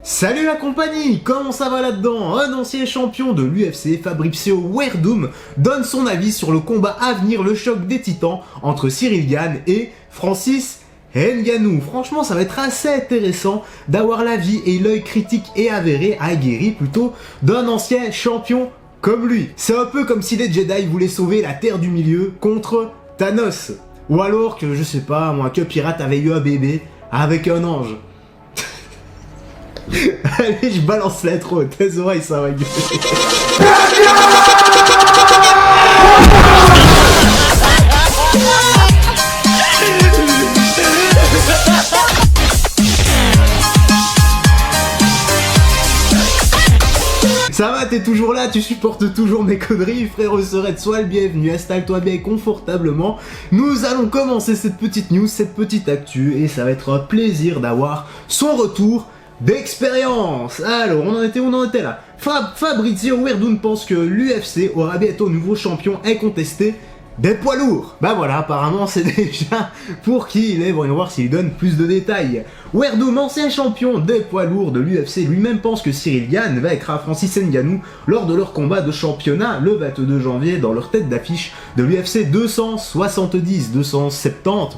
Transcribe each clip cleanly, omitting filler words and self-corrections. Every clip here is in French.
Salut la compagnie, comment ça va là-dedans? Un ancien champion de l'UFC, Fabricio Werdum, donne son avis sur le combat à venir, le choc des titans entre Ciryl Gane et Francis Ngannou. Franchement, ça va être assez intéressant d'avoir l'avis et l'œil critique et avéré, aguerri plutôt, d'un ancien champion comme lui. C'est un peu comme si les Jedi voulaient sauver la Terre du Milieu contre Thanos. Ou alors que, je sais pas, moi, que Pirate avait eu un bébé avec un ange. Allez, je balance l'intro, tes oreilles, ça va gueuler. Ça va, t'es toujours là, tu supportes toujours mes conneries, frérot Serette, sois le bienvenu, installe-toi bien confortablement. Nous allons commencer cette petite news, cette petite actu, et ça va être un plaisir d'avoir son retour d'expérience. Alors, on en était là. Fabricio Werdum pense que l'UFC aura bientôt un nouveau champion incontesté des poids lourds. Bah voilà, apparemment c'est déjà pour qui il est. Voyons voir s'il donne plus de détails. Werdum, ancien champion des poids lourds de l'UFC, lui-même pense que Ciryl Gane va écraser Francis Ngannou lors de leur combat de championnat le 22 janvier dans leur tête d'affiche de l'UFC 270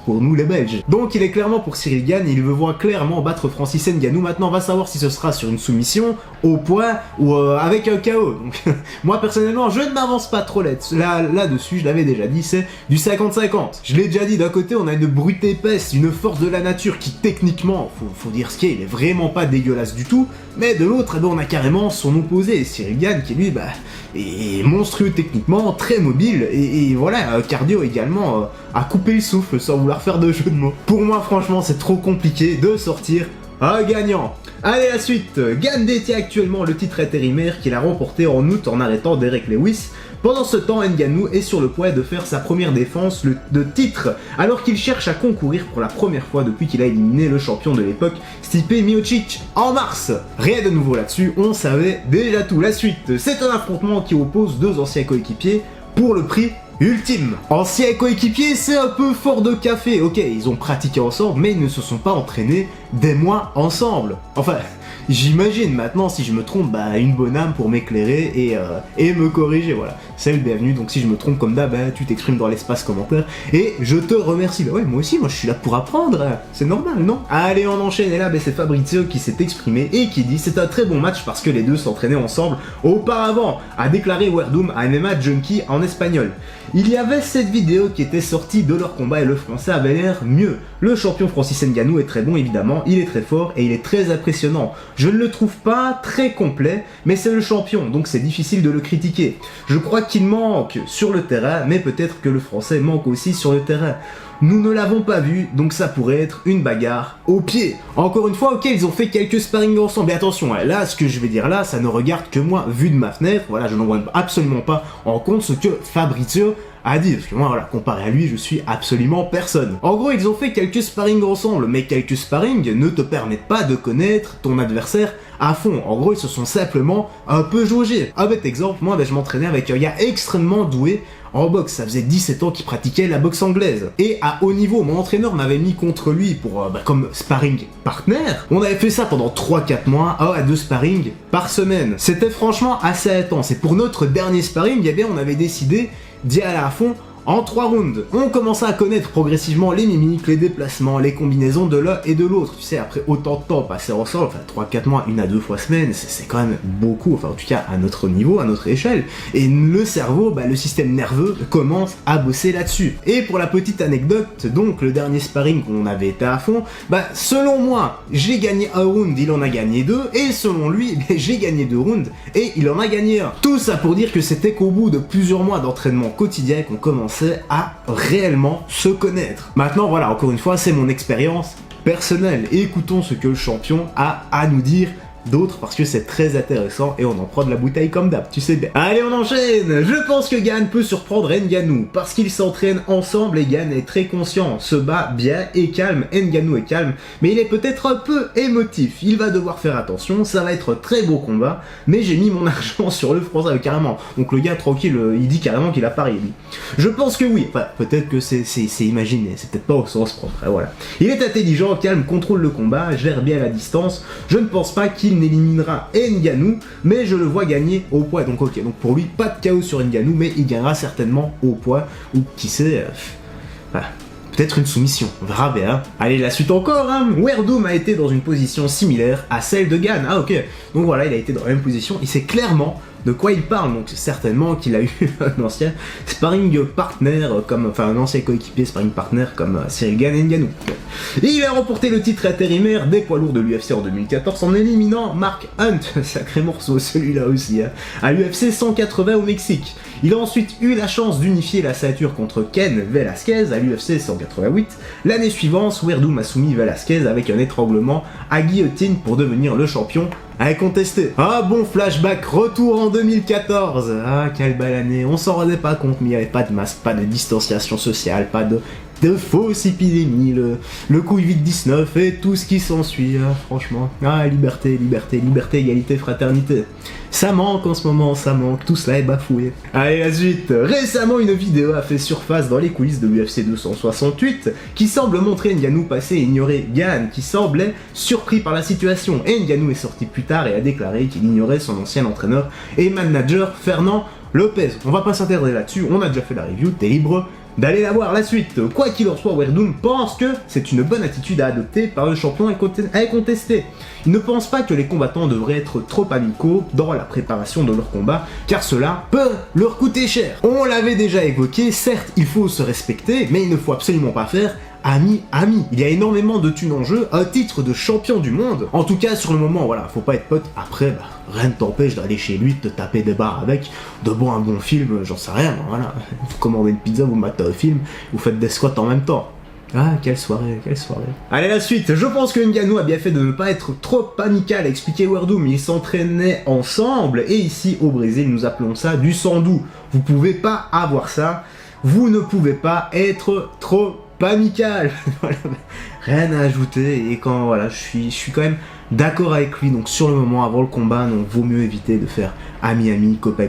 pour nous les Belges. Donc il est clairement pour Ciryl Gane, il veut voir clairement battre Francis Ngannou. Maintenant on va savoir si ce sera sur une soumission, au point ou avec un KO. Donc moi personnellement je ne m'avance pas trop là-dessus, je l'avais déjà dit, c'est du 50-50. Je l'ai déjà dit, d'un côté on a une brute épaisse, une force de la nature qui techniquement, faut dire ce qu'il est, il est vraiment pas dégueulasse du tout, mais de l'autre, on a carrément son opposé, Ciryl Gane, qui lui, est monstrueux techniquement, très mobile, et voilà, cardio également, à couper le souffle, sans vouloir faire de jeu de mots. Pour moi, franchement, c'est trop compliqué de sortir un gagnant. Allez, la suite. Gane détient actuellement le titre intérimaire qu'il a remporté en août en arrêtant Derek Lewis. Pendant ce temps, Ngannou est sur le point de faire sa première défense de titre, alors qu'il cherche à concourir pour la première fois depuis qu'il a éliminé le champion de l'époque, Stipe Miocic, en mars. Rien de nouveau là-dessus, on savait déjà tout. La suite, c'est un affrontement qui oppose deux anciens coéquipiers pour le prix ultime. Anciens coéquipiers, c'est un peu fort de café. Ok, ils ont pratiqué ensemble, mais ils ne se sont pas entraînés des mois ensemble. Enfin, j'imagine maintenant, si je me trompe, une bonne âme pour m'éclairer et me corriger, voilà. C'est le bienvenu, donc si je me trompe comme d'hab, tu t'exprimes dans l'espace commentaire, et je te remercie. Bah ouais, moi aussi, moi je suis là pour apprendre, c'est normal, non? Allez, on enchaîne, et là, c'est Fabricio qui s'est exprimé et qui dit « C'est un très bon match parce que les deux s'entraînaient ensemble auparavant », a déclaré Werdum à MMA Junkie en espagnol. Il y avait cette vidéo qui était sortie de leur combat et le français avait l'air mieux. Le champion Francis Ngannou est très bon évidemment, il est très fort et il est très impressionnant. Je ne le trouve pas très complet, mais c'est le champion, donc c'est difficile de le critiquer. Je crois qu'il manque sur le terrain, mais peut-être que le français manque aussi sur le terrain. Nous ne l'avons pas vu, donc ça pourrait être une bagarre au pied. Encore une fois, ok, ils ont fait quelques sparring ensemble, mais attention, là, ce que je vais dire là, ça ne regarde que moi, vu de ma fenêtre, voilà, je n'en vois absolument pas en compte ce que Fabricio a dit, parce que moi, voilà, comparé à lui, je suis absolument personne. En gros, ils ont fait quelques sparring ensemble, mais quelques sparring ne te permettent pas de connaître ton adversaire à fond. En gros, ils se sont simplement un peu jaugés. Un bête exemple, moi, je m'entraînais avec un gars extrêmement doué en boxe. Ça faisait 17 ans qu'il pratiquait la boxe anglaise. Et à haut niveau, mon entraîneur m'avait mis contre lui pour comme sparring partner. On avait fait ça pendant 3-4 mois, 1 à 2 sparring par semaine. C'était franchement assez intense. Et pour notre dernier sparring, eh bien, on avait décidé d'y aller à fond en 3 rounds. On commença à connaître progressivement les mimiques, les déplacements, les combinaisons de l'un et de l'autre. Tu sais, après autant de temps passé ensemble, enfin 3-4 mois, 1 à 2 fois semaine, c'est quand même beaucoup, enfin en tout cas à notre niveau, à notre échelle. Et le cerveau, le système nerveux commence à bosser là-dessus. Et pour la petite anecdote, donc le dernier sparring qu'on avait été à fond, selon moi, j'ai gagné 1 round, il en a gagné 2, et selon lui, j'ai gagné 2 rounds, et il en a gagné 1. Tout ça pour dire que c'était qu'au bout de plusieurs mois d'entraînement quotidien qu'on commençait à réellement se connaître. Maintenant voilà, encore une fois, c'est mon expérience personnelle. Et écoutons ce que le champion a à nous dire d'autres parce que c'est très intéressant et on en prend de la bouteille comme d'hab, tu sais bien. Allez, on enchaîne. Je pense que Gane peut surprendre Ngannou parce qu'ils s'entraînent ensemble et Gane est très conscient, se bat bien et calme. Ngannou est calme, mais il est peut-être un peu émotif. Il va devoir faire attention, ça va être un très beau combat, mais j'ai mis mon argent sur le français carrément. Donc le gars tranquille, il dit carrément qu'il a parié lui. Je pense que oui, enfin peut-être que c'est imaginé, c'est peut-être pas au sens propre, voilà. Il est intelligent, calme, contrôle le combat, gère bien la distance. Je ne pense pas qu'il il n'éliminera Ngannou, mais je le vois gagner au poids. Donc ok, donc pour lui, pas de KO sur Ngannou, mais il gagnera certainement au poids, ou qui sait, voilà. Peut-être une soumission, on verra bien. Allez, la suite encore, hein. Werdum a été dans une position similaire à celle de Gane. Ah ok, donc voilà, il a été dans la même position, il sait clairement de quoi il parle, donc certainement qu'il a eu un ancien sparring partner, un ancien coéquipier sparring partner comme Cyril Gane et Ngannou. Et il a remporté le titre intérimaire des poids lourds de l'UFC en 2014 en éliminant Mark Hunt, sacré morceau celui-là aussi, hein, à l'UFC 180 au Mexique. Il a ensuite eu la chance d'unifier la ceinture contre Ken Velasquez à l'UFC 188. L'année suivante, Werdum a soumis Velasquez avec un étranglement à guillotine pour devenir le champion incontesté. Ah bon flashback, retour en 2014. Ah quelle belle année, on s'en rendait pas compte, mais il n'y avait pas de masque, pas de distanciation sociale, pas de fausses épidémies, le Covid-19 et tout ce qui s'ensuit, franchement. Ah, liberté, liberté, liberté, égalité, fraternité. Ça manque en ce moment, ça manque, tout cela est bafoué. Allez, la suite. Récemment, une vidéo a fait surface dans les coulisses de l'UFC 268 qui semble montrer Ngannou passer et ignorer Gane, qui semblait surpris par la situation. Et Ngannou est sorti plus tard et a déclaré qu'il ignorait son ancien entraîneur et manager Fernand Lopez. On va pas s'intéresser là-dessus, on a déjà fait la review, t'es libre d'aller la voir la suite. Quoi qu'il en soit, Werdum pense que c'est une bonne attitude à adopter par le champion incontesté. Il ne pense pas que les combattants devraient être trop amicaux dans la préparation de leur combat, car cela peut leur coûter cher. On l'avait déjà évoqué, certes il faut se respecter, mais il ne faut absolument pas faire ami. Il y a énormément de thunes en jeu, un titre de champion du monde. En tout cas, sur le moment, voilà, faut pas être pote. Après, rien ne t'empêche d'aller chez lui, de te taper des barres avec, de boire un bon film, j'en sais rien, voilà. Vous commandez une pizza, vous matez un film, vous faites des squats en même temps. Ah, quelle soirée, quelle soirée. Allez, la suite. Je pense que Ngannou a bien fait de ne pas être trop amical, a expliqué Werdum. Ils s'entraînaient ensemble, et ici, au Brésil, nous appelons ça du sandou. Vous pouvez pas avoir ça. Vous ne pouvez pas être trop amical. Voilà. Rien à ajouter, et quand, voilà, je suis quand même d'accord avec lui, donc sur le moment, avant le combat, donc vaut mieux éviter de faire ami, copain.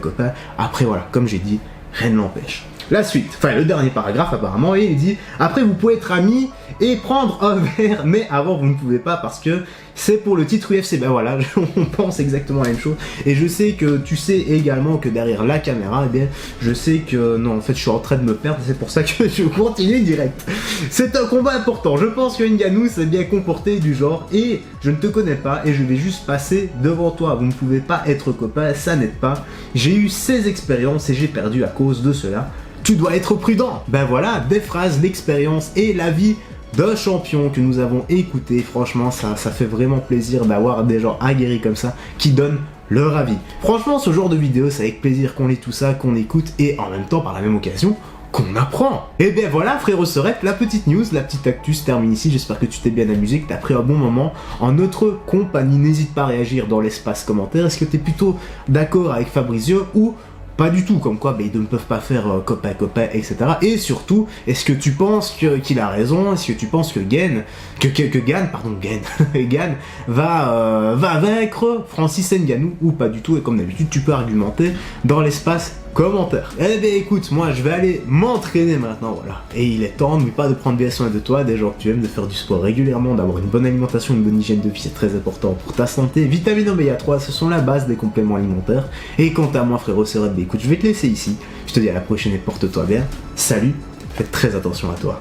Après, voilà, comme j'ai dit, rien ne l'empêche. La suite, enfin le dernier paragraphe apparemment, et il dit « Après vous pouvez être amis et prendre un verre, mais avant vous ne pouvez pas parce que c'est pour le titre UFC. » Ben voilà, on pense exactement la même chose. Et je sais que tu sais également que derrière la caméra, eh bien, je sais que non, en fait je suis en train de me perdre, c'est pour ça que je continue direct. C'est un combat important, je pense que Ngannou s'est bien comporté du genre, et je ne te connais pas et je vais juste passer devant toi. Vous ne pouvez pas être copain, ça n'aide pas. J'ai eu ces expériences et j'ai perdu à cause de cela. Tu dois être prudent. Ben voilà, des phrases, l'expérience et la vie d'un champion que nous avons écouté. Franchement, ça fait vraiment plaisir d'avoir des gens aguerris comme ça qui donnent leur avis. Franchement, ce genre de vidéo, c'est avec plaisir qu'on lit tout ça, qu'on écoute et en même temps, par la même occasion, qu'on apprend. Et bien voilà, frérot Sorette, la petite news, la petite actu se termine ici. J'espère que tu t'es bien amusé, que tu as pris un bon moment en notre compagnie. N'hésite pas à réagir dans l'espace commentaire. Est-ce que tu es plutôt d'accord avec Fabrizio ou pas du tout, comme quoi ils ne peuvent pas faire copain, etc. Et surtout, est-ce que tu penses qu'il a raison? Est-ce que tu penses que Gane va vaincre Francis Ngannou ou pas du tout? Et comme d'habitude, tu peux argumenter dans l'espace commentaire. Eh bien écoute, moi je vais aller m'entraîner maintenant, voilà. Et il est temps, n'oublie pas de prendre bien soin de toi, des gens que tu aimes, de faire du sport régulièrement, d'avoir une bonne alimentation, une bonne hygiène de vie, c'est très important pour ta santé. Vitamine oméga 3, ce sont la base des compléments alimentaires. Et quant à moi, frérot Sorette, écoute, je vais te laisser ici. Je te dis à la prochaine et porte-toi bien. Salut, fais très attention à toi.